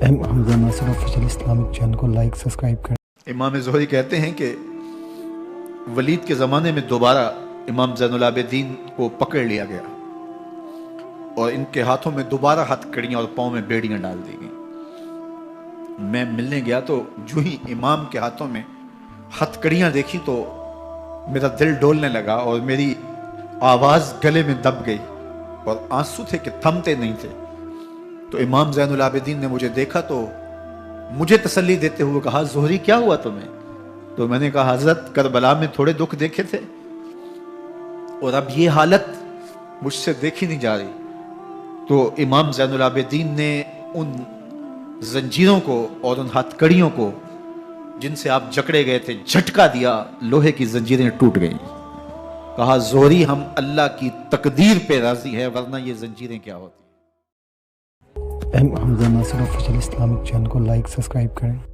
حمزہ ناصر official Islamic channel کو like subscribe کریں۔ امام زہری کہتے ہیں کہ ولید کے زمانے میں دوبارہ امام زین العابدین کو پکڑ لیا گیا اور ان کے ہاتھوں میں دوبارہ ہتھ کڑیاں اور پاؤں میں بیڑیاں ڈال دی گئیں۔ میں ملنے گیا تو جو ہی امام کے ہاتھوں میں ہتھ کڑیاں دیکھی تو میرا دل ڈولنے لگا اور میری آواز گلے میں دب گئی اور آنسو تھے کہ تھمتے نہیں تھے۔ تو امام زین العابدین نے مجھے دیکھا تو مجھے تسلی دیتے ہوئے کہا، زہری کیا ہوا تمہیں؟ تو میں نے کہا، حضرت کربلا میں تھوڑے دکھ دیکھے تھے اور اب یہ حالت مجھ سے دیکھی نہیں جا رہی۔ تو امام زین العابدین نے ان زنجیروں کو اور ان ہتھ کڑیوں کو جن سے آپ جکڑے گئے تھے جھٹکا دیا، لوہے کی زنجیریں ٹوٹ گئیں۔ کہا، زہری ہم اللہ کی تقدیر پہ راضی ہے ورنہ یہ زنجیریں کیا ہوتی۔ حمزہ ناصر آفیشیل اسلامک چینل کو لائک سبسکرائب کریں۔